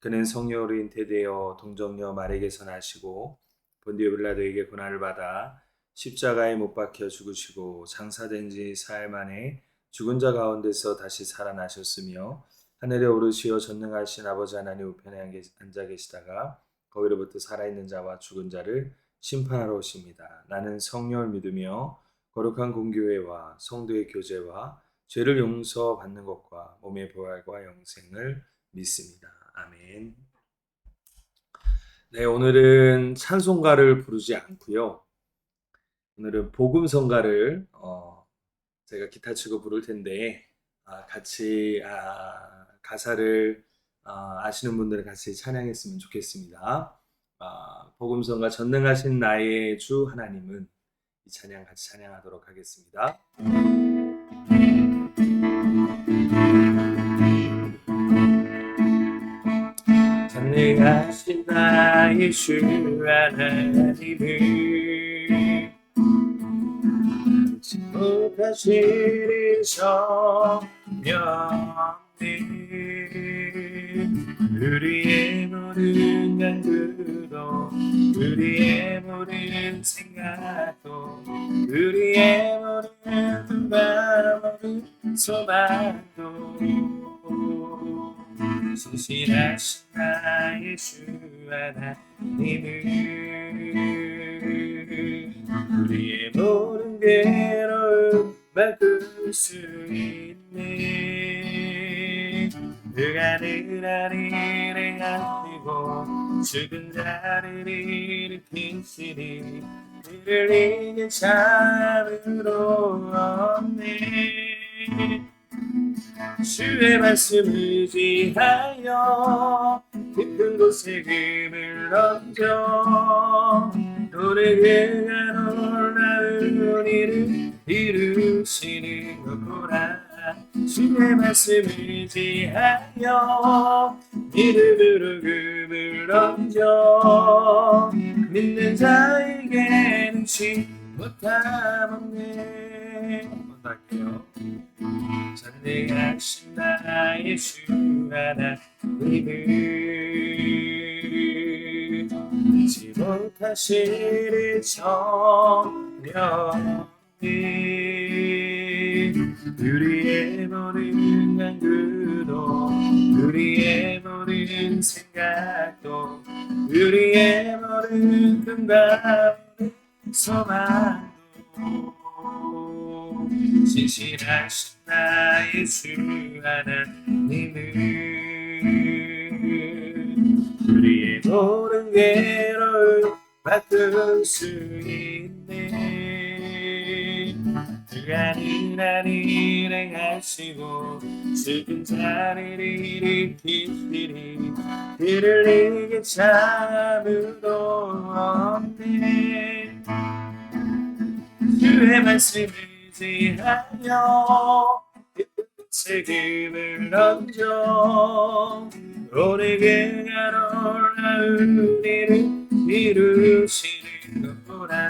그는 성녀 어린 테데어 동정녀 마리에게서 나시고 본디오 빌라도에게 고난을 받아 십자가에 못 박혀 죽으시고 장사된 지 사흘 만에 죽은 자 가운데서 다시 살아나셨으며 하늘에 오르시어 전능하신 아버지 하나님 우편에 앉아 계시다가 거기로부터 살아있는 자와 죽은 자를 심판하러 오십니다. 나는 성령을 믿으며 거룩한 공교회와 성도의 교제와 죄를 용서받는 것과 몸의 부활과 영생을 믿습니다. 아멘. 네, 오늘은 찬송가를 부르지 않고요. 오늘은 복음성가를 제가 기타 치고 부를 텐데 같이 가사를 아시는 분들은 같이 찬양했으면 좋겠습니다. 복음성가 전능하신 나의 주 하나님은 이 찬양 같이 찬양하도록 하겠습니다. 전능하신 나의 주 하나님은 못하시리 성령님 우리의 모든 간구도 우리의 모든 생각도 우리의 모든 마음은 소망도 신실하신 나의 주 하나님은 우리의 모든 괴로움 바꿀 수 있네. 그가 늘 아리를 하시고 죽은 자를 일으키시니 그를 이긴 참으로 없네. 주의 말씀 의지하여 깊은 곳에 금을 얹어 오늘 그가 놀라운 일을 이루시는 것보라. 주의 말씀 의지하여 믿음으로 금을 얹어 믿는 자에게 눈치 못함 없네. 한번 더 할게요. 전능하신 나의 주 하나님은 잊지 못하시리 성령님 우리의 모든 간구도 우리의 모든 생각도 우리의 모든 꿈과 소망도 신실하신 나의 주 하나님은 우리의 모든 괴로움 바꿀 수 있네. 그가 늘 아리를 행하시고 죽은 자를 일으키시니 그를 이긴 참으로 없네. 주의 말씀을 의지하여 책임을 얹어 오늘 그가 놀라운 일을 이루시는 것보라.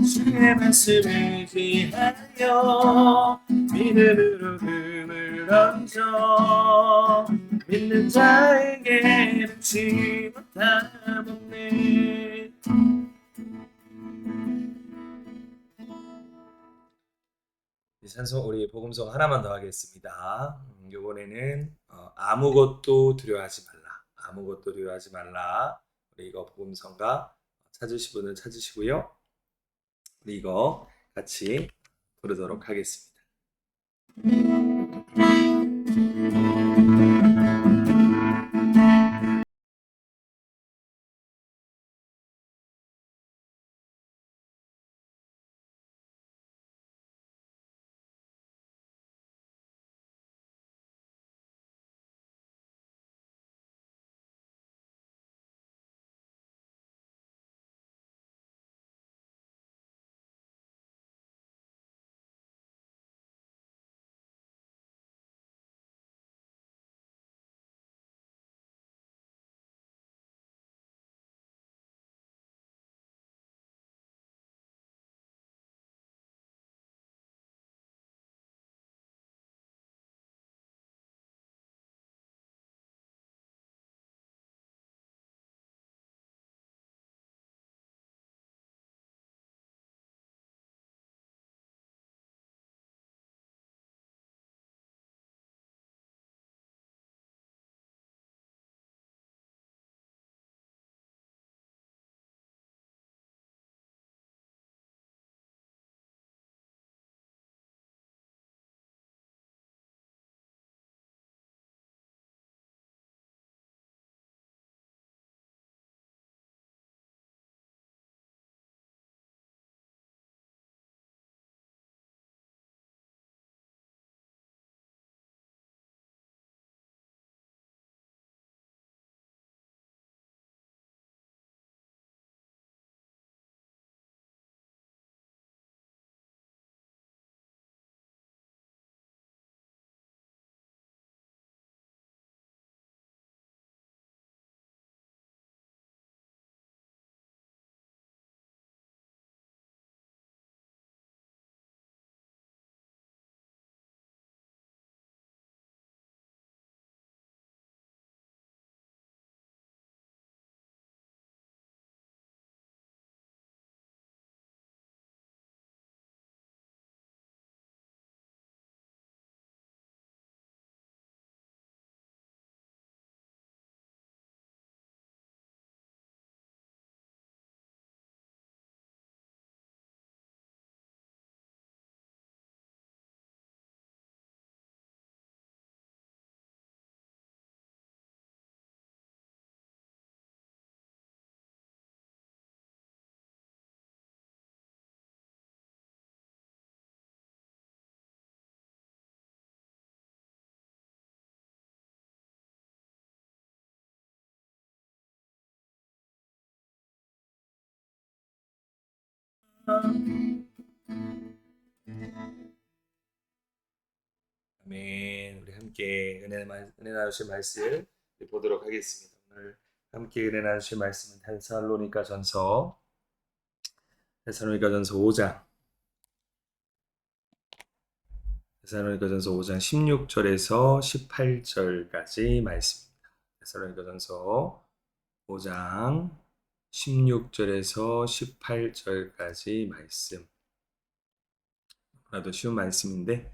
주의 말씀을 의지하여 믿음으로 금을 얹어 믿는 자에게 눈치 못함 없네. 우리 복음성 하나만 더 하겠습니다. 이번에는 아무것도 두려워하지 말라. 아무것도 두려워하지 말라. 우리 이거 복음성가 찾으실 분은 찾으시고요. 우리 이거 같이 부르도록 하겠습니다. 아멘. 우리 함께 은혜 나누실 말씀 보도록 하겠습니다. 오늘 함께 은혜 나누실 말씀은 데살로니가전서 5장 데살로니가전서 5장 16절에서 18절까지 말씀입니다. 데살로니가전서 5장 16절에서 18절까지 말씀. 너무나도 쉬운 말씀인데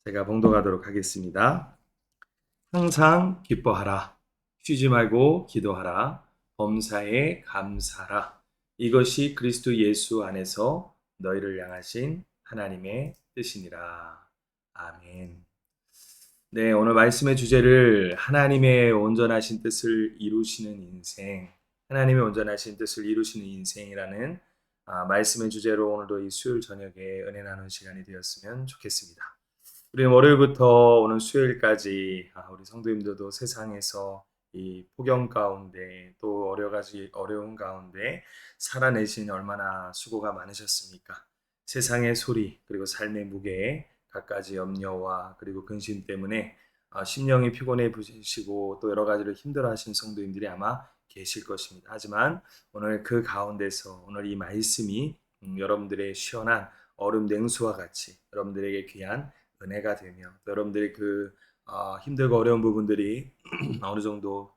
제가 봉독하도록 하겠습니다. 항상 기뻐하라. 쉬지 말고 기도하라. 범사에 감사하라. 이것이 그리스도 예수 안에서 너희를 향하신 하나님의 뜻이니라. 아멘. 네, 오늘 말씀의 주제를 하나님의 온전하신 뜻을 이루시는 인생, 하나님의 온전하신 뜻을 이루시는 인생이라는 말씀의 주제로 오늘도 이 수요일 저녁에 은혜 나누는 시간이 되었으면 좋겠습니다. 우리는 월요일부터 오늘 수요일까지 우리 성도님들도 세상에서 이 폭염 가운데 또 어려운 가운데 살아내신 얼마나 수고가 많으셨습니까? 세상의 소리 그리고 삶의 무게 갖가지 염려와 그리고 근심 때문에 심령이 피곤해 부시고 또 여러 가지로 힘들어하신 성도님들이 아마 계실 것입니다. 하지만 오늘 그 가운데서 오늘 이 말씀이 여러분들의 시원한 얼음 냉수와 같이 여러분들에게 귀한 은혜가 되며 또 여러분들의 그 힘들고 어려운 부분들이 어느 정도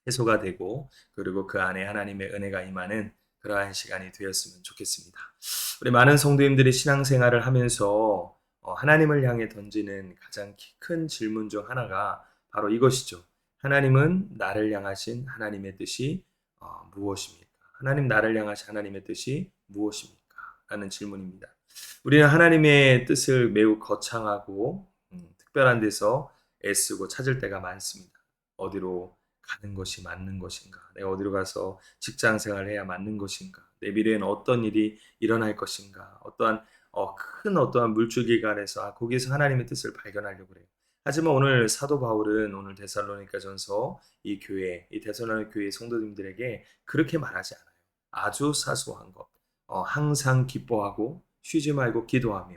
해소가 되고 그리고 그 안에 하나님의 은혜가 임하는 그러한 시간이 되었으면 좋겠습니다. 우리 많은 성도님들이 신앙생활을 하면서 하나님을 향해 던지는 가장 큰 질문 중 하나가 바로 이것이죠. 하나님은 나를 향하신 하나님의 뜻이 무엇입니까? 하나님 나를 향하신 하나님의 뜻이 무엇입니까? 라는 질문입니다. 우리는 하나님의 뜻을 매우 거창하고 특별한 데서 애쓰고 찾을 때가 많습니다. 어디로 가는 것이 맞는 것인가? 내가 어디로 가서 직장 생활을 해야 맞는 것인가? 내 미래에는 어떤 일이 일어날 것인가? 어떠한 물줄기가 안에서 거기에서 하나님의 뜻을 발견하려고 그래요. 하지만 오늘 사도 바울은 오늘 데살로니가전서 이 데살로니가 교회 성도님들에게 그렇게 말하지 않아요. 아주 사소한 것, 항상 기뻐하고 쉬지 말고 기도하며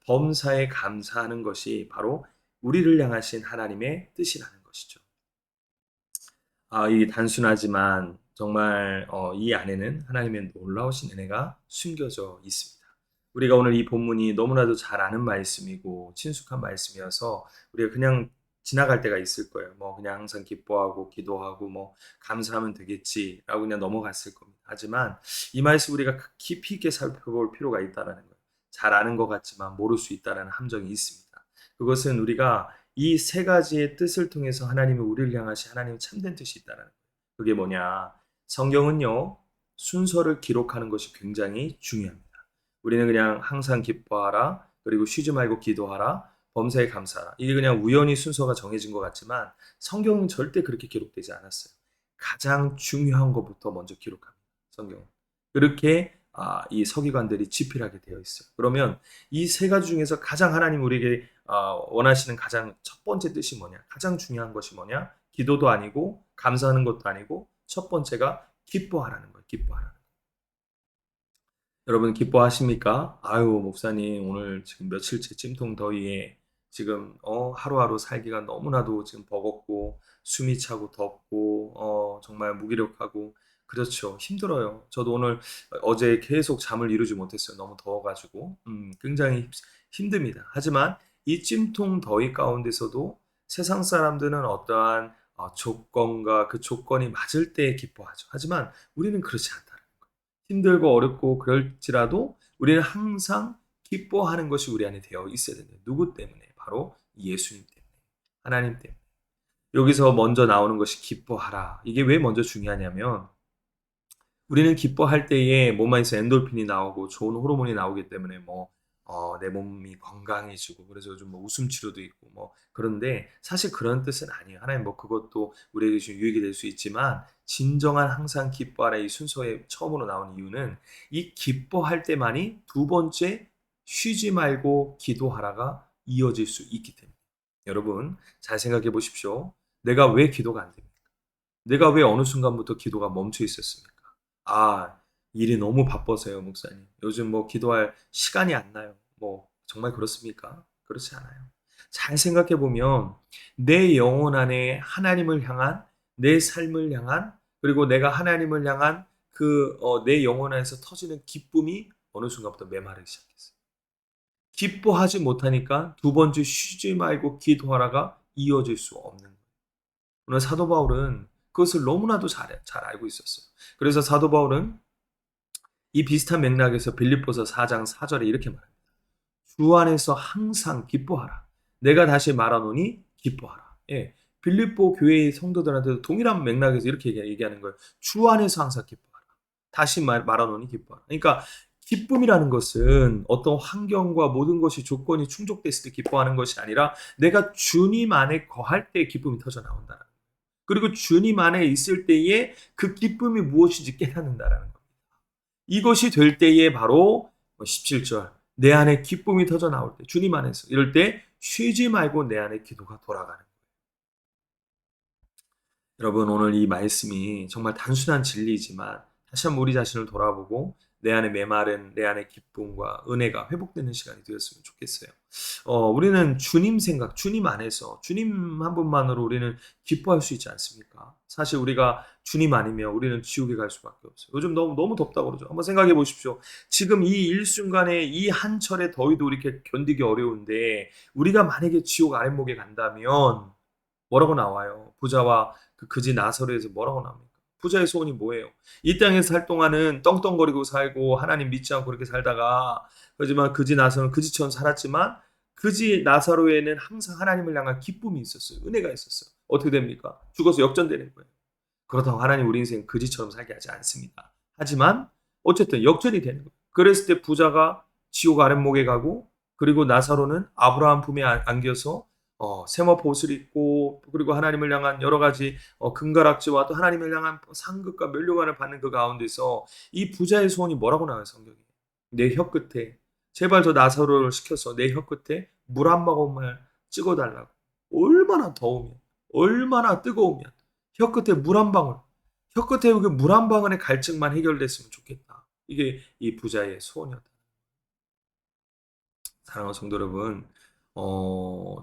범사에 감사하는 것이 바로 우리를 향하신 하나님의 뜻이라는 것이죠. 이게 단순하지만 정말 이 안에는 하나님의 놀라우신 은혜가 숨겨져 있습니다. 우리가 오늘 이 본문이 너무나도 잘 아는 말씀이고 친숙한 말씀이어서 우리가 그냥 지나갈 때가 있을 거예요. 뭐 그냥 항상 기뻐하고 기도하고 뭐 감사하면 되겠지라고 그냥 넘어갔을 겁니다. 하지만 이 말씀 우리가 깊이 있게 살펴볼 필요가 있다는 거예요. 잘 아는 것 같지만 모를 수 있다는 함정이 있습니다. 그것은 우리가 이 세 가지의 뜻을 통해서 하나님이 우리를 향하신 하나님의 참된 뜻이 있다는 거예요. 그게 뭐냐? 성경은요, 순서를 기록하는 것이 굉장히 중요합니다. 우리는 그냥 항상 기뻐하라, 그리고 쉬지 말고 기도하라, 범사에 감사하라. 이게 그냥 우연히 순서가 정해진 것 같지만 성경은 절대 그렇게 기록되지 않았어요. 가장 중요한 것부터 먼저 기록합니다. 성경은. 그렇게 이 서기관들이 집필하게 되어 있어요. 그러면 이 세 가지 중에서 가장 하나님 우리에게 원하시는 가장 첫 번째 뜻이 뭐냐? 가장 중요한 것이 뭐냐? 기도도 아니고 감사하는 것도 아니고 첫 번째가 기뻐하라는 거예요. 기뻐하라는 거예요. 여러분 기뻐하십니까? 아유 목사님 오늘 지금 며칠째 찜통 더위에 지금 하루하루 살기가 너무나도 지금 버겁고 숨이 차고 덥고 정말 무기력하고 그렇죠. 힘들어요. 저도 오늘 어제 계속 잠을 이루지 못했어요. 너무 더워가지고 굉장히 힘듭니다. 하지만 이 찜통 더위 가운데서도 세상 사람들은 어떠한 조건과 그 조건이 맞을 때 기뻐하죠. 하지만 우리는 그렇지 않다. 힘들고 어렵고 그럴지라도 우리는 항상 기뻐하는 것이 우리 안에 되어 있어야 된다. 누구 때문에? 바로 예수님 때문에. 하나님 때문에. 여기서 먼저 나오는 것이 기뻐하라. 이게 왜 먼저 중요하냐면 우리는 기뻐할 때에 몸 안에서 엔돌핀이 나오고 좋은 호르몬이 나오기 때문에 내 몸이 건강해지고 그래서 요즘 웃음 치료도 있고 그런데 사실 그런 뜻은 아니에요. 하나님 그것도 우리에게 좀 유익이 될 수 있지만 진정한 항상 기뻐하라 이 순서에 처음으로 나온 이유는 이 기뻐할 때만이 두 번째 쉬지 말고 기도하라가 이어질 수 있기 때문에 여러분 잘 생각해 보십시오. 내가 왜 기도가 안 됩니까? 내가 왜 어느 순간부터 기도가 멈춰 있었습니까? 일이 너무 바빠서요, 목사님. 요즘 뭐 기도할 시간이 안 나요. 뭐 정말 그렇습니까? 그렇지 않아요. 잘 생각해 보면 내 영혼 안에 하나님을 향한 내 삶을 향한 그리고 내가 하나님을 향한 내 영혼 안에서 터지는 기쁨이 어느 순간부터 메마르기 시작했어요. 기뻐하지 못하니까 두 번째 쉬지 말고 기도하라가 이어질 수 없는 거예요. 오늘 사도 바울은 그것을 너무나도 잘 알고 있었어요. 그래서 사도 바울은 이 비슷한 맥락에서 빌립보서 4장 4절에 이렇게 말합니다. 주 안에서 항상 기뻐하라. 내가 다시 말하노니 기뻐하라. 예. 빌립보 교회의 성도들한테도 동일한 맥락에서 이렇게 얘기하는 거예요. 주 안에서 항상 기뻐하라. 다시 말하노니 기뻐하라. 그러니까 기쁨이라는 것은 어떤 환경과 모든 것이 조건이 충족됐을 때 기뻐하는 것이 아니라 내가 주님 안에 거할 때 기쁨이 터져 나온다는 거예요. 그리고 주님 안에 있을 때에 그 기쁨이 무엇인지 깨닫는다라는 거예요. 이것이 될 때에 바로 17절 내 안에 기쁨이 터져 나올 때 주님 안에서 이럴 때 쉬지 말고 내 안에 기도가 돌아가는 거예요. 여러분 오늘 이 말씀이 정말 단순한 진리이지만 다시 한번 우리 자신을 돌아보고 내 안에 메마른 내 안의 기쁨과 은혜가 회복되는 시간이 되었으면 좋겠어요. 우리는 주님 생각, 주님 안에서 주님 한 분만으로 우리는 기뻐할 수 있지 않습니까? 사실 우리가 주님 아니면 우리는 지옥에 갈 수밖에 없어요. 요즘 너무 덥다고 그러죠. 한번 생각해 보십시오. 지금 이 일순간에 이 한철의 더위도 이렇게 견디기 어려운데 우리가 만약에 지옥 아랫목에 간다면 뭐라고 나와요? 부자와 그 그지 나사로에서 뭐라고 나옵니까? 부자의 소원이 뭐예요? 이 땅에서 살 동안은 떵떵거리고 살고 하나님 믿지 않고 그렇게 살다가 하지만 그지 나사로는 그지처럼 살았지만 그지 나사로에는 항상 하나님을 향한 기쁨이 있었어요. 은혜가 있었어요. 어떻게 됩니까? 죽어서 역전되는 거예요. 그렇다고 하나님 우리 인생 그지처럼 살게 하지 않습니다. 하지만 어쨌든 역전이 되는 거예요. 그랬을 때 부자가 지옥 아랫목에 가고 그리고 나사로는 아브라함 품에 안겨서 세마포 옷을 입고 그리고 하나님을 향한 여러 가지 금가락지와 또 하나님을 향한 상급과 면류관을 받는 그 가운데서 이 부자의 소원이 뭐라고 나와요 성경에? 내 혀끝에 제발 저 나사로를 시켜서 내 혀끝에 물 한 모금만 찍어달라고. 얼마나 더우면 얼마나 뜨거우면 혀끝에 물 한 방울 혀끝에 그 물 한 방울의 갈증만 해결됐으면 좋겠다. 이게 이 부자의 소원이었다. 사랑하는 성도 여러분,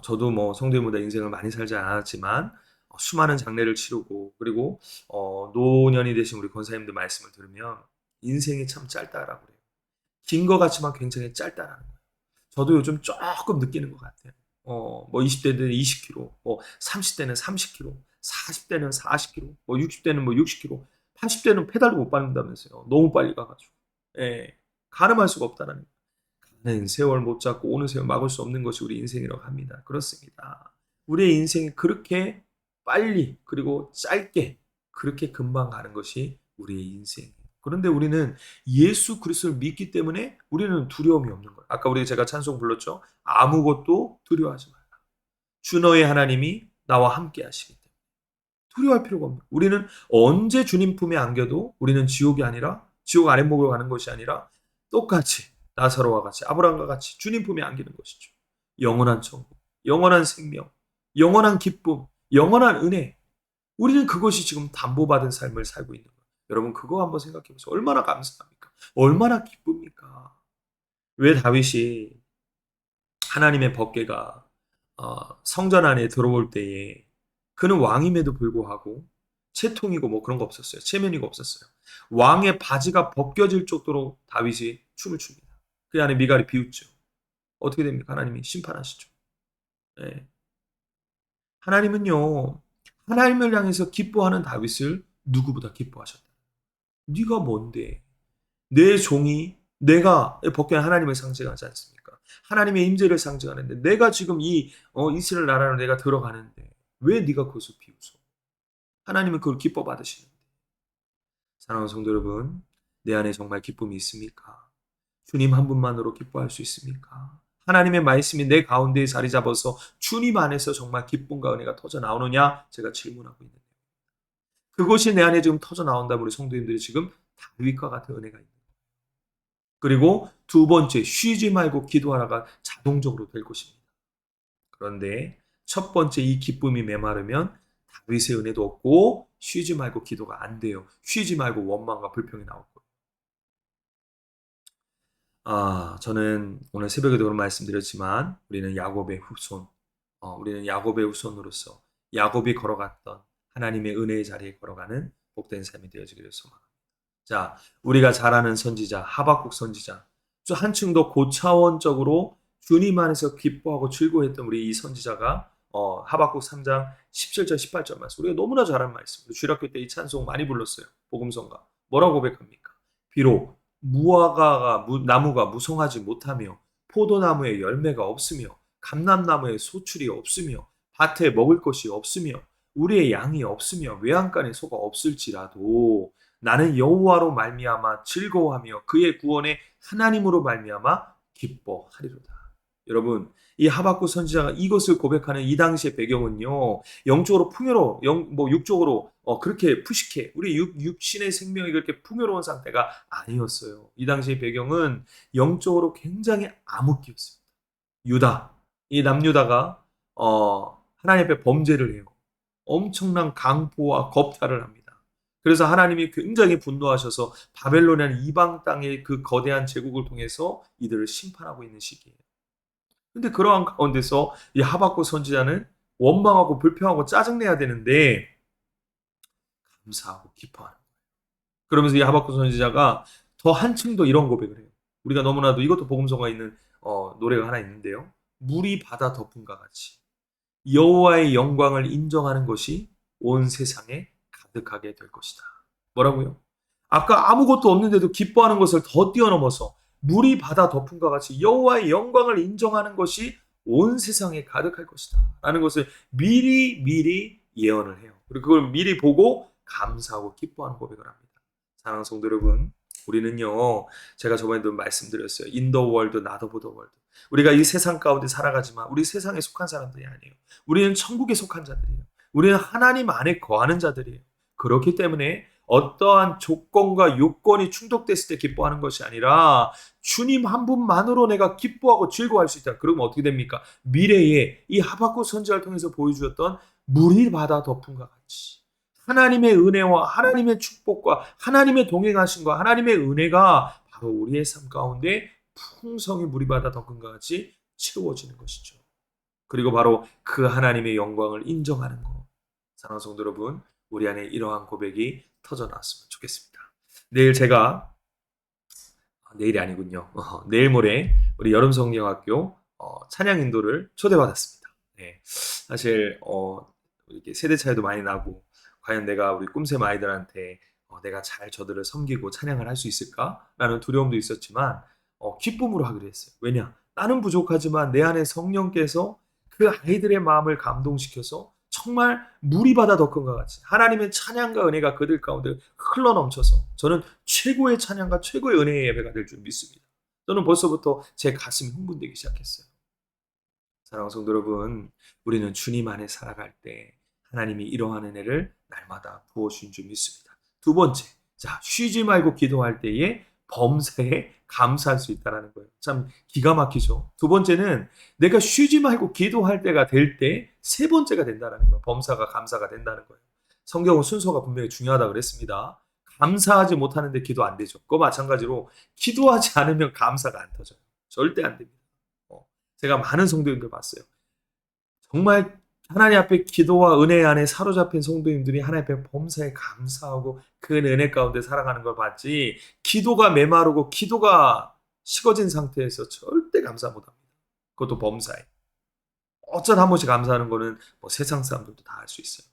저도 뭐 성도님보다 인생을 많이 살지 않았지만 수많은 장례를 치르고 그리고 노년이 되신 우리 권사님들 말씀을 들으면 인생이 참 짧다라고 그래요. 긴 것 같지만 굉장히 짧다라는 거예요. 저도 요즘 조금 느끼는 것 같아요. 뭐 20대는 20km, 뭐 30대는 30km, 40대는 40km, 뭐 60대는 뭐 60km, 80대는 페달도 못 밟는다면서요. 너무 빨리 가가지고. 예, 가늠할 수가 없다는 거예요. 가는 세월 못 잡고 오는 세월 막을 수 없는 것이 우리 인생이라고 합니다. 그렇습니다. 우리의 인생이 그렇게 빨리 그리고 짧게 그렇게 금방 가는 것이 우리의 인생이에요. 그런데 우리는 예수 그리스도를 믿기 때문에 우리는 두려움이 없는 거예요. 아까 제가 찬송 불렀죠. 아무것도 두려워하지 말라. 주 너의 하나님이 나와 함께 하시기 때문에 두려워할 필요가 없는 거예요. 우리는 언제 주님 품에 안겨도 우리는 지옥이 아니라 지옥 아랫목으로 가는 것이 아니라 똑같이 나사로와 같이 아브라함과 같이 주님 품에 안기는 것이죠. 영원한 천국, 영원한 생명, 영원한 기쁨, 영원한 은혜. 우리는 그것이 지금 담보받은 삶을 살고 있는 거예요. 여러분 그거 한번 생각해 보세요. 얼마나 감사합니까? 얼마나 기쁩니까? 왜 다윗이 하나님의 법궤가 성전 안에 들어올 때에 그는 왕임에도 불구하고 채통이고 뭐 그런 거 없었어요. 체면이고 없었어요. 왕의 바지가 벗겨질 정도로 다윗이 춤을 춥니다. 그 안에 미갈이 비웃죠. 어떻게 됩니까? 하나님이 심판하시죠. 네. 하나님은요. 하나님을 향해서 기뻐하는 다윗을 누구보다 기뻐하셨다. 네가 뭔데? 내 종이 내가 벗겨낸 하나님을 상징하지 않습니까? 하나님의 임재를 상징하는데 내가 지금 이 이스라엘 나라로 내가 들어가는데 왜 네가 그것을 비웃어? 하나님은 그걸 기뻐 받으시는데. 사랑하는 성도 여러분, 내 안에 정말 기쁨이 있습니까? 주님 한 분만으로 기뻐할 수 있습니까? 하나님의 말씀이 내 가운데에 자리 잡아서 주님 안에서 정말 기쁨과 은혜가 터져 나오느냐? 제가 질문하고 있는데. 그것이 내 안에 지금 터져 나온다면 우리 성도님들이 지금 다윗과 같은 은혜가 있는 거예요. 그리고 두 번째, 쉬지 말고 기도하라가 자동적으로 될 것입니다. 그런데 첫 번째 이 기쁨이 메마르면 다윗의 은혜도 없고 쉬지 말고 기도가 안 돼요. 쉬지 말고 원망과 불평이 나올 거예요. 저는 오늘 새벽에도 그런 말씀드렸지만 우리는 야곱의 후손으로서 야곱이 걸어갔던 하나님의 은혜의 자리에 걸어가는 복된 삶이 되어지기를 소망합니다. 자, 우리가 잘 아는 선지자 하박국 선지자, 또 한층 더 고차원적으로 주님 안에서 기뻐하고 즐거워했던 우리 이 선지자가 하박국 3장 17절 18절 말씀, 우리가 너무나 잘 아는 말씀. 주일학교 때 이 찬송 많이 불렀어요. 복음성가. 뭐라고 고백합니까? 비록 나무가 무성하지 못하며 포도나무에 열매가 없으며 감람나무에 소출이 없으며 밭에 먹을 것이 없으며 우리의 양이 없으며 외양간에 소가 없을지라도 나는 여호와로 말미암아 즐거워하며 그의 구원에 하나님으로 말미암아 기뻐하리로다. 여러분, 이 하박국 선지자가 이것을 고백하는 이 당시의 배경은요, 영적으로 풍요로, 육적으로 그렇게 푸식해. 우리 육신의 생명이 그렇게 풍요로운 상태가 아니었어요. 이 당시의 배경은 영적으로 굉장히 암흑기였습니다. 이 남유다가 하나님 앞에 범죄를 해요. 엄청난 강포와 겁탈을 합니다. 그래서 하나님이 굉장히 분노하셔서 바벨론이라는 이방 땅의 그 거대한 제국을 통해서 이들을 심판하고 있는 시기예요. 근데 그러한 가운데서 이 하박국 선지자는 원망하고 불평하고 짜증내야 되는데 감사하고 기뻐하는 거예요. 그러면서 이 하박국 선지자가 더 한층 더 이런 고백을 해요. 우리가 너무나도 이것도 복음서가 있는 노래가 하나 있는데요. 물이 바다 덮음과 같이 여호와의 영광을 인정하는 것이 온 세상에 가득하게 될 것이다. 뭐라고요? 아까 아무것도 없는데도 기뻐하는 것을 더 뛰어넘어서 물이 바다 덮음과 같이 여호와의 영광을 인정하는 것이 온 세상에 가득할 것이다. 라는 것을 미리 예언을 해요. 그리고 그걸 미리 보고 감사하고 기뻐하는 고백을 합니다. 사랑하는 성도 여러분, 우리는요, 제가 저번에도 말씀드렸어요. In the world, not of the world. 우리가 이 세상 가운데 살아가지만 우리 세상에 속한 사람들이 아니에요. 우리는 천국에 속한 자들이에요. 우리는 하나님 안에 거하는 자들이에요. 그렇기 때문에 어떠한 조건과 요건이 충족됐을 때 기뻐하는 것이 아니라 주님 한 분만으로 내가 기뻐하고 즐거워할 수 있다. 그러면 어떻게 됩니까? 미래에 이 하박국 선지자를 통해서 보여주었던 물이 바다 덮음과 같이 하나님의 은혜와 하나님의 축복과 하나님의 동행하심과 하나님의 은혜가 바로 우리의 삶 가운데 풍성히 물이 바다 덮음과 같이 채워지는 것이죠. 그리고 바로 그 하나님의 영광을 인정하는 것. 사랑하는 성도 여러분, 우리 안에 이러한 고백이 터져나왔으면 좋겠습니다. 내일이 아니군요. 내일 모레 우리 여름성경학교 찬양 인도를 초대받았습니다. 네, 사실 이렇게 세대 차이도 많이 나고 과연 내가 우리 꿈샘 아이들한테 내가 잘 저들을 섬기고 찬양을 할 수 있을까라는 두려움도 있었지만 기쁨으로 하기로 했어요. 왜냐? 나는 부족하지만 내 안에 성령께서 그 아이들의 마음을 감동시켜서 정말 물이 바다 덮음과 같이 하나님의 찬양과 은혜가 그들 가운데 흘러넘쳐서 저는 최고의 찬양과 최고의 은혜의 예배가 될 줄 믿습니다. 저는 벌써부터 제 가슴이 흥분되기 시작했어요. 사랑하는 성도 여러분, 우리는 주님 안에 살아갈 때 하나님이 이러한 은혜를 날마다 부어주신 줄 믿습니다. 두 번째, 자, 쉬지 말고 기도할 때에 범사에 감사할 수 있다는 거예요. 참 기가 막히죠. 두 번째는 내가 쉬지 말고 기도할 때가 될 때 세 번째가 된다는 거예요. 범사가 감사가 된다는 거예요. 성경은 순서가 분명히 중요하다고 그랬습니다. 감사하지 못하는데 기도 안 되죠. 그거 마찬가지로 기도하지 않으면 감사가 안 터져요. 절대 안 됩니다. 제가 많은 성도님들 봤어요. 정말 하나님 앞에 기도와 은혜 안에 사로잡힌 성도님들이 하나님 앞에 범사에 감사하고 그 은혜 가운데 살아가는 걸 봤지, 기도가 메마르고 기도가 식어진 상태에서 절대 감사 못합니다. 그것도 범사에. 어쩌다 한 번씩 감사하는 거는 세상 사람들도 다 할 수 있어요.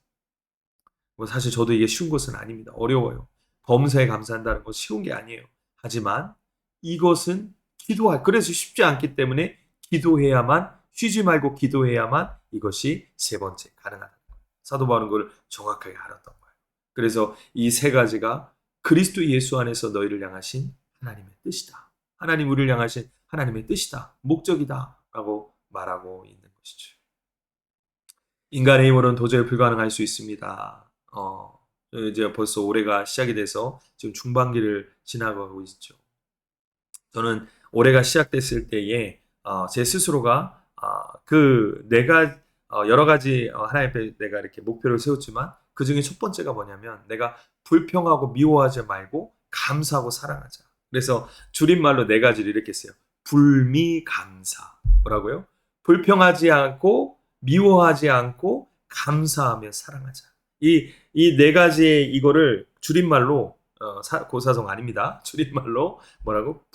사실 저도 이게 쉬운 것은 아닙니다. 어려워요. 범사에 감사한다는 건 쉬운 게 아니에요. 하지만 이것은 그래서 쉽지 않기 때문에 기도해야만, 쉬지 말고 기도해야만 이것이 세 번째 가능하다는 거예요. 사도 바울은 그걸 정확하게 알았던 거예요. 그래서 이 세 가지가 그리스도 예수 안에서 너희를 향하신 하나님의 뜻이다. 하나님 우리를 향하신 하나님의 뜻이다. 목적이다. 라고 말하고 있는 것이죠. 인간의 힘으로는 도저히 불가능할 수 있습니다. 이제 벌써 올해가 시작이 돼서 지금 중반기를 지나가고 있죠. 저는 올해가 시작됐을 때에 제 스스로가 내가 여러 가지 하나님 앞에 내가 이렇게 목표를 세웠지만 그 중에 첫 번째가 뭐냐면 내가 불평하고 미워하지 말고 감사하고 사랑하자. 그래서 줄임말로 네 가지를 이렇게 써요. 불미감사. 뭐라고요? 불평하지 않고 미워하지 않고 감사하며 사랑하자. 이 네 가지의 이거를 줄임말로 고사성 아닙니다. 줄임말로 뭐라고?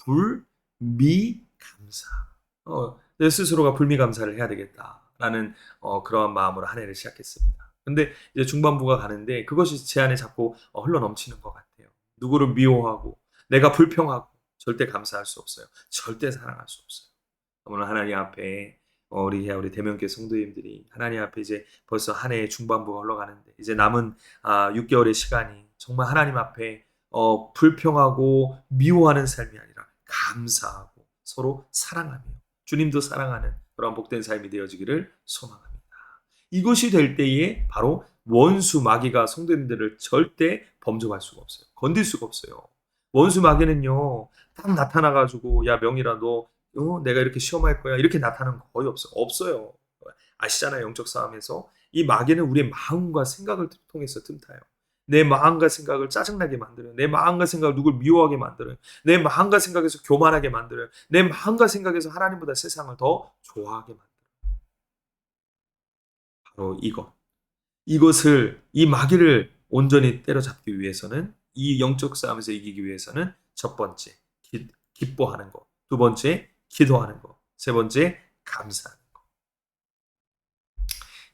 불미감사. 내 스스로가 불미감사를 해야 되겠다라는 그러한 마음으로 한 해를 시작했습니다. 근데 이제 중반부가 가는데 그것이 제 안에 자꾸 흘러 넘치는 것 같아요. 누구를 미워하고 내가 불평하고 절대 감사할 수 없어요. 절대 사랑할 수 없어요. 오늘 하나님 앞에 우리 대면교회 성도님들이 하나님 앞에 이제 벌써 한 해의 중반부가 흘러가는데 이제 남은 6개월의 시간이 정말 하나님 앞에 불평하고 미워하는 삶이 아니라 감사하고 서로 사랑하며 주님도 사랑하는 그런 복된 삶이 되어지기를 소망합니다. 이것이 될 때에 바로 원수 마귀가 성도님들을 절대 범접할 수가 없어요. 건들 수가 없어요. 원수 마귀는요, 딱 나타나가지고, 야, 명희라, 너, 내가 이렇게 시험할 거야. 이렇게 나타나는 거 거의 없어요. 없어요. 아시잖아요. 영적 싸움에서. 이 마귀는 우리의 마음과 생각을 통해서 틈타요. 내 마음과 생각을 짜증나게 만들어요. 내 마음과 생각을 누굴 미워하게 만들어요. 내 마음과 생각에서 교만하게 만들어요. 내 마음과 생각에서 하나님보다 세상을 더 좋아하게 만들어요. 바로 이것을 이 마귀를 온전히 때려잡기 위해서는 이 영적 싸움에서 이기기 위해서는 첫 번째 기뻐하는 것, 두 번째 기도하는 것, 세 번째 감사하는 것.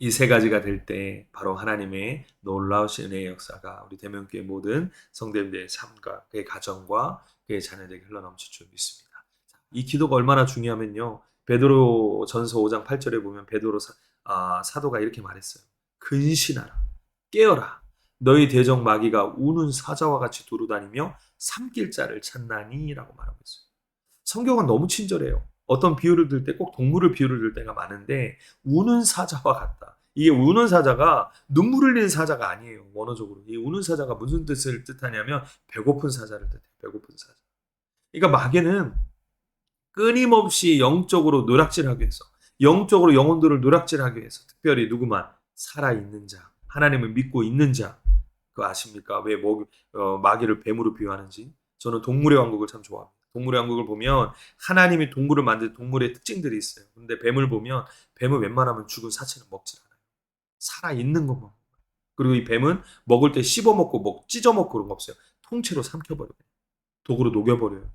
이 세 가지가 될 때 바로 하나님의 놀라우신 은혜의 역사가 우리 대면교회 모든 성도님들의 삶과 그의 가정과 그의 자녀들에게 흘러넘칠 줄 믿습니다. 이 기도가 얼마나 중요하면요. 베드로 전서 5장 8절에 보면 베드로 사도가 이렇게 말했어요. 근신하라. 깨어라. 너희 대적 마귀가 우는 사자와 같이 두루다니며 삼킬 자를 찾나니 라고 말하고 있어요. 성경은 너무 친절해요. 어떤 비유를 들 때 꼭 동물을 비유를 들 때가 많은데 우는 사자와 같다. 이게 우는 사자가 눈물 흘리는 사자가 아니에요. 원어적으로. 이 우는 사자가 무슨 뜻을 뜻하냐면 배고픈 사자를 뜻해요. 배고픈 사자. 그러니까 마귀는 끊임없이 영적으로 노략질하기 위해서 영적으로 영혼들을 노략질하기 위해서 특별히 누구만 살아있는 자, 하나님을 믿고 있는 자, 그거 아십니까? 왜 마귀를 뱀으로 비유하는지? 저는 동물의 왕국을 참 좋아합니다. 동물의 왕국을 보면 하나님이 동물을 만든 동물의 특징들이 있어요. 근데 뱀을 보면 뱀은 웬만하면 죽은 사체는 먹지 않아요. 살아있는 것만 먹어요. 그리고 이 뱀은 먹을 때 씹어먹고 찢어먹고 그런 거 없어요. 통째로 삼켜버려요. 독으로 녹여버려요.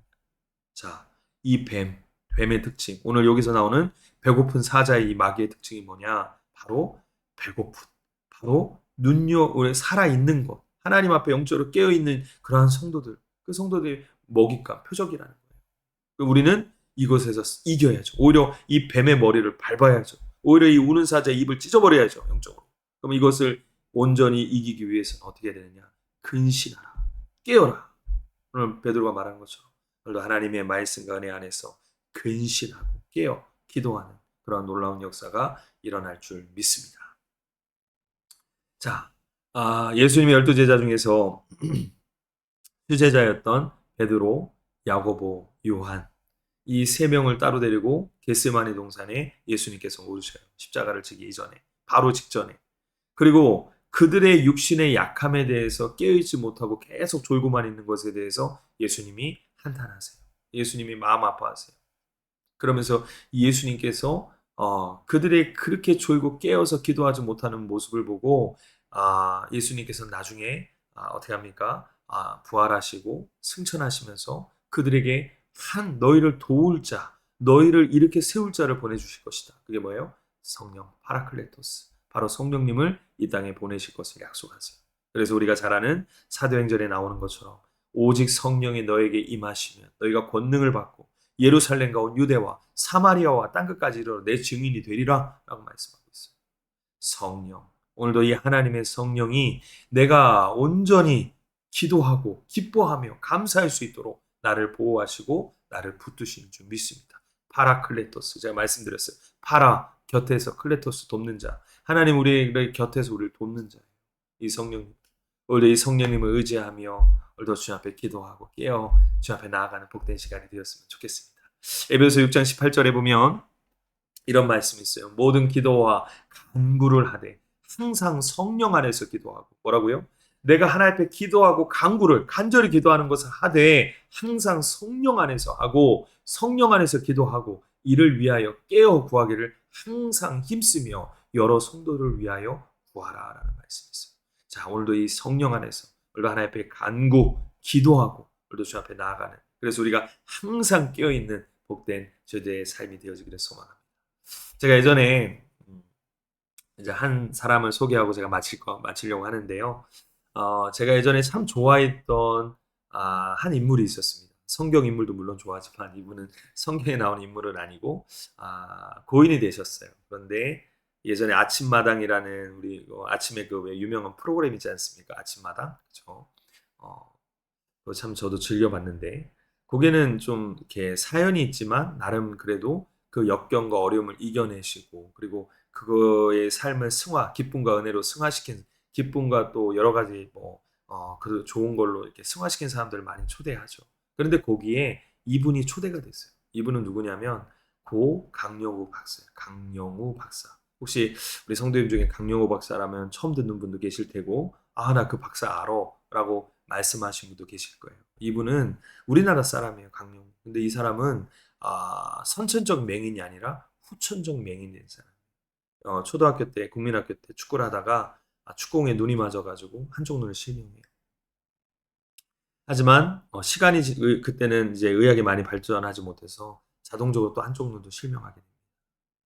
자, 이 뱀의 특징. 오늘 여기서 나오는 배고픈 사자의 이 마귀의 특징이 뭐냐? 바로 배고픈. 바로 우리 살아있는 것. 하나님 앞에 영적으로 깨어있는 그러한 성도들. 그 성도들의 먹잇감, 표적이라는 거예요. 우리는 이것에서 이겨야죠. 오히려 이 뱀의 머리를 밟아야죠. 오히려 이 우는 사자의 입을 찢어버려야죠. 영적으로. 그럼 이것을 온전히 이기기 위해서는 어떻게 해야 되느냐? 근신하라. 깨어라. 오늘 베드로가 말하는 것처럼 오늘도 하나님의 말씀과 은혜 안에서 근신하고 깨어 기도하는 그런 놀라운 역사가 일어날 줄 믿습니다. 자, 예수님의 12제자 중에서 수제자였던 베드로, 야고보, 요한 이 세 명을 따로 데리고 겟세마네 동산에 예수님께서 오르셔요. 십자가를 지기 이전에, 바로 직전에. 그리고 그들의 육신의 약함에 대해서 깨어있지 못하고 계속 졸고만 있는 것에 대해서 예수님이 한탄하세요. 예수님이 마음 아파하세요. 그러면서 예수님께서 그들의 그렇게 졸고 깨어서 기도하지 못하는 모습을 보고 예수님께서 나중에 어떻게 합니까? 부활하시고 승천하시면서 그들에게 너희를 도울 자, 너희를 이렇게 세울 자를 보내주실 것이다. 그게 뭐예요? 성령, 파라클레토스. 바로 성령님을 이 땅에 보내실 것을 약속하세요. 그래서 우리가 잘 아는 사도행전에 나오는 것처럼 오직 성령이 너에게 임하시면 너희가 권능을 받고 예루살렘과 온 유대와 사마리아와 땅끝까지 이르러 내 증인이 되리라 라고 말씀하고 있어요. 성령. 오늘도 이 하나님의 성령이 내가 온전히 기도하고 기뻐하며 감사할 수 있도록 나를 보호하시고 나를 붙드시는 줄 믿습니다. 파라클레토스. 제가 말씀드렸어요. 곁에서 클레토스 돕는 자. 하나님 우리의 곁에서 우리를 돕는 자예요. 이 성령님. 오늘도 이 성령님을 의지하며 오늘도 주 앞에 기도하고 깨어 주 앞에 나아가는 복된 시간이 되었으면 좋겠습니다. 에베소 6장 18절에 보면 이런 말씀이 있어요. 모든 기도와 간구를 하되 항상 성령 안에서 기도하고 뭐라고요? 내가 하나님 앞에 기도하고 간절히 기도하는 것을 하되 항상 성령 안에서 하고 성령 안에서 기도하고 이를 위하여 깨어 구하기를 항상 힘쓰며 여러 성도를 위하여 구하라라는 말씀이 있어요. 자, 오늘도 이 성령 안에서 오늘도 하나님 앞에 간구 기도하고 오늘도 주 앞에 나아가는, 그래서 우리가 항상 깨어있는 복된 저희들의 삶이 되어지기를 소망합니다. 제가 예전에 이제 한 사람을 소개하고 제가 마치려고 하는데요. 제가 예전에 참 좋아했던 한 인물이 있었습니다. 성경 인물도 물론 좋아하지만 이분은 성경에 나오는 인물은 아니고 고인이 되셨어요. 그런데 예전에 아침마당이라는 우리 아침에 그 왜 유명한 프로그램 있지 않습니까? 아침마당, 그렇죠? 그거 참 저도 즐겨봤는데 거기는 좀 이렇게 사연이 있지만 나름 그래도 그 역경과 어려움을 이겨내시고 그리고 그거의 삶을 기쁨과 은혜로 승화시킨, 기쁨과 또 여러 가지 그 좋은 걸로 이렇게 승화시킨 사람들을 많이 초대하죠. 그런데 거기에 이분이 초대가 됐어요. 이분은 누구냐면 고 강영우 박사예요. 강영우 박사. 혹시 우리 성도님 중에 강영우 박사라면 처음 듣는 분도 계실 테고, 나 그 박사 알아 라고 말씀하신 분도 계실 거예요. 이분은 우리나라 사람이에요, 강영우. 근데 이 사람은 선천적 맹인이 아니라 후천적 맹인이 된 사람. 초등학교 때, 국민학교 때 축구를 하다가 축구공에 눈이 맞아가지고 한쪽 눈을 실명해요. 하지만 그때는 이제 의학이 많이 발전하지 못해서 자동적으로 또 한쪽 눈도 실명하게 됩니다.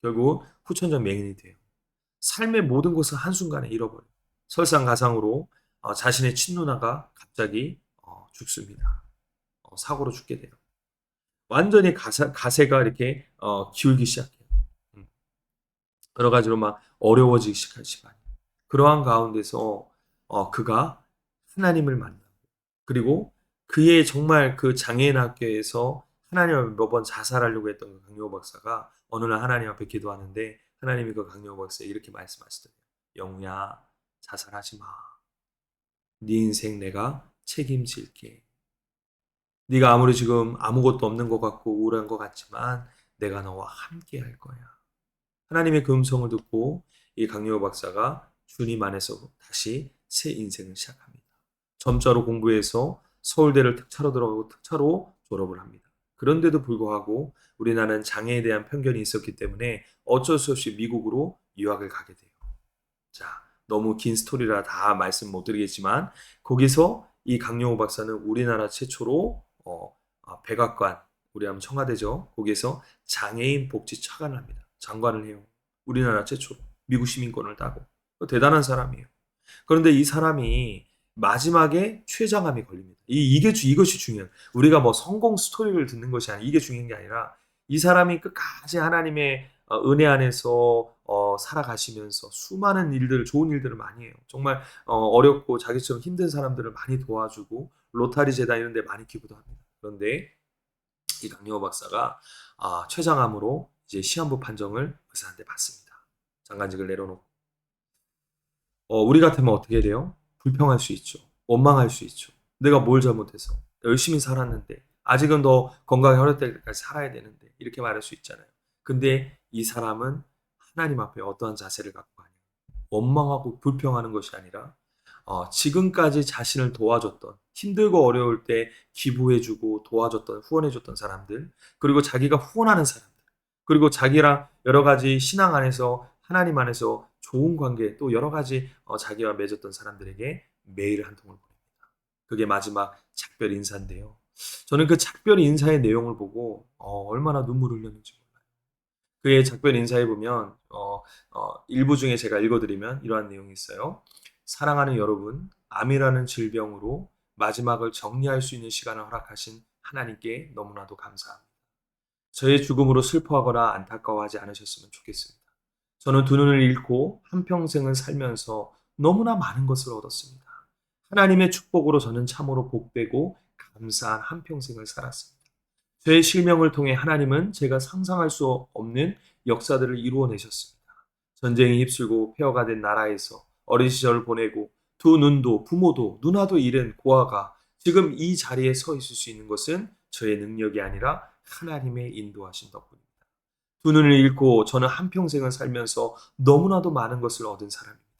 결국 후천적 맹인이 돼요. 삶의 모든 것을 한순간에 잃어버려요. 설상가상으로 자신의 친누나가 갑자기 죽습니다. 사고로 죽게 돼요. 완전히 가세가 이렇게 기울기 시작해요. 여러 가지로 막 어려워지기 시작할 시간. 그러한 가운데서 그가 하나님을 만나고, 그리고 그의 정말 그 장애인 학교에서 하나님을 몇 번 자살하려고 했던 그 강영호 박사가 어느 날 하나님 앞에 기도하는데 하나님이 그 강영호 박사에 이렇게 말씀하시더래요. 영우야, 자살하지 마. 네 인생 내가 책임질게. 네가 아무리 지금 아무것도 없는 것 같고 우울한 것 같지만 내가 너와 함께 할 거야. 하나님의 그 음성을 듣고 이 강영호 박사가 주님 안에서 다시 새 인생을 시작합니다. 점자로 공부해서 서울대를 특차로 들어가고 특차로 졸업을 합니다. 그런데도 불구하고 우리나라는 장애에 대한 편견이 있었기 때문에 어쩔 수 없이 미국으로 유학을 가게 돼요. 자, 너무 긴 스토리라 다 말씀 못 드리겠지만 거기서 이 강영호 박사는 우리나라 최초로 백악관, 우리 하면 청와대죠. 거기에서 장애인 복지 차관을 합니다. 장관을 해요. 우리나라 최초로 미국 시민권을 따고 대단한 사람이에요. 그런데 이 사람이 마지막에 췌장암이 걸립니다. 이것이 중요해요. 우리가 뭐 성공 스토리를 듣는 것이 아니라 이게 중요한 게 아니라 이 사람이 끝까지 하나님의 은혜 안에서 살아가시면서 수많은 일들, 좋은 일들을 많이 해요. 정말 어렵고 자기처럼 힘든 사람들을 많이 도와주고 로타리 재단 이런 데 많이 기부도 합니다. 그런데 이 강영호 박사가 췌장암으로 이제 시한부 판정을 의사한테 받습니다. 장관직을 내려놓고 우리 같으면 어떻게 돼요? 불평할 수 있죠. 원망할 수 있죠. 내가 뭘 잘못해서 열심히 살았는데 아직은 더 건강에 어릴 때까지 살아야 되는데 이렇게 말할 수 있잖아요. 근데 이 사람은 하나님 앞에 어떠한 자세를 갖고 가냐? 원망하고 불평하는 것이 아니라 지금까지 자신을 도와줬던, 힘들고 어려울 때 기부해주고 도와줬던, 후원해줬던 사람들, 그리고 자기가 후원하는 사람들, 그리고 자기랑 여러 가지 신앙 안에서 하나님 안에서 좋은 관계, 또 여러 가지 자기와 맺었던 사람들에게 메일을 한 통을 보냅니다. 그게 마지막 작별 인사인데요. 저는 그 작별 인사의 내용을 보고 얼마나 눈물을 흘렸는지 몰라요. 그의 작별 인사에 보면 일부 중에 제가 읽어드리면 이러한 내용이 있어요. 사랑하는 여러분, 암이라는 질병으로 마지막을 정리할 수 있는 시간을 허락하신 하나님께 너무나도 감사합니다. 저의 죽음으로 슬퍼하거나 안타까워하지 않으셨으면 좋겠습니다. 저는 두 눈을 잃고 한평생을 살면서 너무나 많은 것을 얻었습니다. 하나님의 축복으로 저는 참으로 복되고 감사한 한평생을 살았습니다. 저의 실명을 통해 하나님은 제가 상상할 수 없는 역사들을 이루어내셨습니다. 전쟁에 휩쓸고 폐허가 된 나라에서 어린 시절을 보내고 두 눈도 부모도 누나도 잃은 고아가 지금 이 자리에 서 있을 수 있는 것은 저의 능력이 아니라 하나님의 인도하신 덕분입니다. 두 눈을 잃고 저는 한평생을 살면서 너무나도 많은 것을 얻은 사람입니다.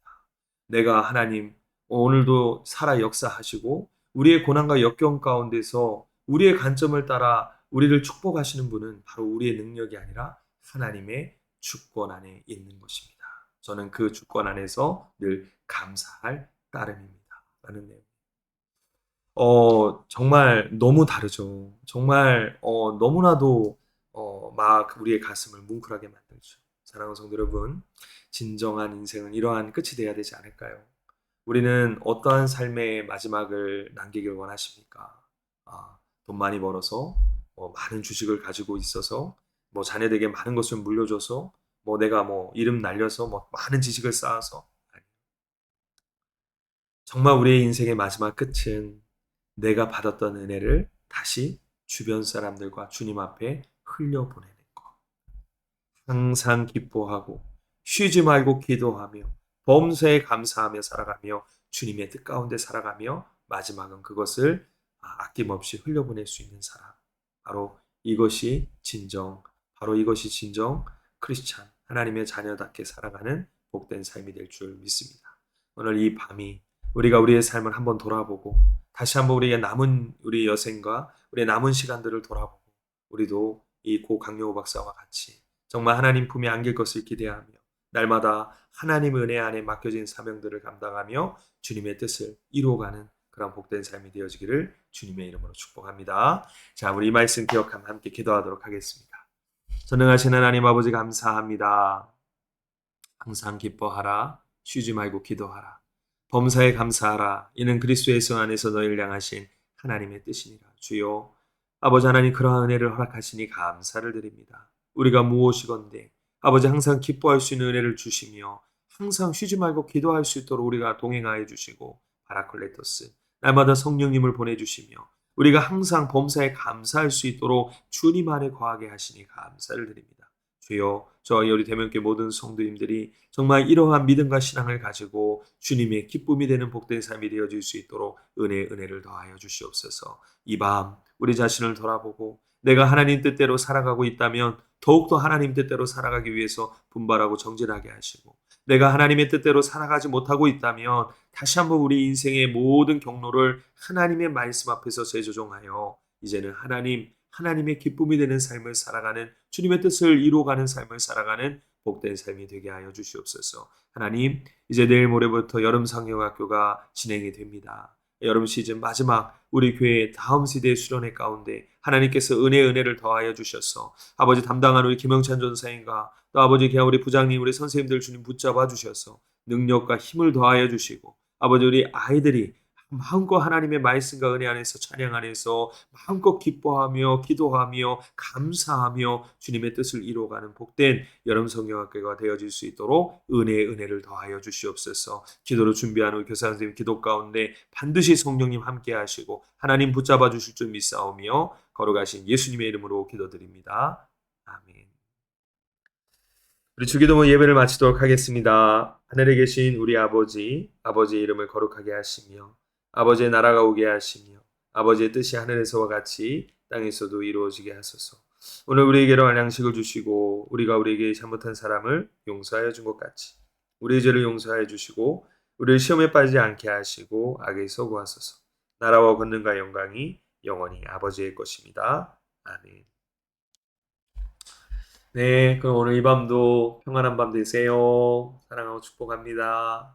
내가 하나님 오늘도 살아 역사하시고 우리의 고난과 역경 가운데서 우리의 관점을 따라 우리를 축복하시는 분은 바로 우리의 능력이 아니라 하나님의 주권 안에 있는 것입니다. 저는 그 주권 안에서 늘 감사할 따름입니다. 라는 내용. 정말 너무 다르죠. 정말 너무나도 막 우리의 가슴을 뭉클하게 만들죠. 사랑하는 성도 여러분, 진정한 인생은 이러한 끝이 돼야 되지 않을까요? 우리는 어떠한 삶의 마지막을 남기길 원하십니까? 돈 많이 벌어서, 많은 주식을 가지고 있어서, 자녀에게 많은 것을 물려줘서, 내가 이름 날려서, 많은 지식을 쌓아서. 아니, 정말 우리의 인생의 마지막 끝은 내가 받았던 은혜를 다시 주변 사람들과 주님 앞에 흘려보내는 것. 항상 기뻐하고 쉬지 말고 기도하며 범사에 감사하며 살아가며 주님의 뜻 가운데 살아가며 마지막은 그것을 아낌없이 흘려보낼 수 있는 사람. 바로 이것이 진정, 바로 이것이 진정 크리스찬, 하나님의 자녀답게 살아가는 복된 삶이 될 줄 믿습니다. 오늘 이 밤이 우리가 우리의 삶을 한번 돌아보고 다시 한번 우리의 남은 우리 여생과 우리의 남은 시간들을 돌아보고 우리도 이 고 강영호 박사와 같이 정말 하나님 품에 안길 것을 기대하며 날마다 하나님의 은혜 안에 맡겨진 사명들을 감당하며 주님의 뜻을 이루어가는 그런 복된 삶이 되어지기를 주님의 이름으로 축복합니다. 자, 우리 이 말씀 기억하며 함께 기도하도록 하겠습니다. 전능하신 하나님 아버지 감사합니다. 항상 기뻐하라. 쉬지 말고 기도하라. 범사에 감사하라. 이는 그리스도의 성 안에서 너희를 향하신 하나님의 뜻이니라. 주여 아버지 하나님 그러한 은혜를 허락하시니 감사를 드립니다. 우리가 무엇이건대 아버지 항상 기뻐할 수 있는 은혜를 주시며 항상 쉬지 말고 기도할 수 있도록 우리가 동행하여 주시고 바라클레토스 날마다 성령님을 보내주시며 우리가 항상 범사에 감사할 수 있도록 주님 안에 거하게 하시니 감사를 드립니다. 주여 저희 우리 대면교회 모든 성도님들이 정말 이러한 믿음과 신앙을 가지고 주님의 기쁨이 되는 복된 삶이 되어질 수 있도록 은혜를 더하여 주시옵소서. 이 밤 우리 자신을 돌아보고 내가 하나님 뜻대로 살아가고 있다면 더욱더 하나님 뜻대로 살아가기 위해서 분발하고 정진하게 하시고 내가 하나님의 뜻대로 살아가지 못하고 있다면 다시 한번 우리 인생의 모든 경로를 하나님의 말씀 앞에서 재조정하여 이제는 하나님의 기쁨이 되는 삶을 살아가는 주님의 뜻을 이루어가는 삶을 살아가는 복된 삶이 되게 하여 주시옵소서. 하나님, 이제 내일 모레부터 여름 상영학교가 진행이 됩니다. 여름 시즌 마지막 우리 교회의 다음 세대의 수련회 가운데 하나님께서 은혜를 더하여 주셔서 아버지 담당한 우리 김영찬 전사님과 또 아버지 그냥 우리 부장님 우리 선생님들 주님 붙잡아 주셔서 능력과 힘을 더하여 주시고 아버지 우리 아이들이 마음껏 하나님의 말씀과 은혜 안에서 찬양 안에서 마음껏 기뻐하며 기도하며 감사하며 주님의 뜻을 이루어가는 복된 여름 성경학교가 되어질 수 있도록 은혜를 더하여 주시옵소서. 기도로 준비하는 우리 교사 선생님 기도 가운데 반드시 성령님 함께 하시고 하나님 붙잡아 주실 줄 믿사오며 거룩하신 예수님의 이름으로 기도드립니다. 아멘. 우리 주기도문 예배를 마치도록 하겠습니다. 하늘에 계신 우리 아버지의 이름을 거룩하게 하시며 아버지의 나라가 오게 하시며 아버지의 뜻이 하늘에서와 같이 땅에서도 이루어지게 하소서. 오늘 우리에게로 양식을 주시고 우리가 우리에게 잘못한 사람을 용서하여 준 것 같이 우리의 죄를 용서하여 주시고 우리를 시험에 빠지지 않게 하시고 악에서 구하소서. 나라와 권능과 영광이 영원히 아버지의 것입니다. 아멘. 네, 그럼 오늘 이 밤도 평안한 밤 되세요. 사랑하고 축복합니다.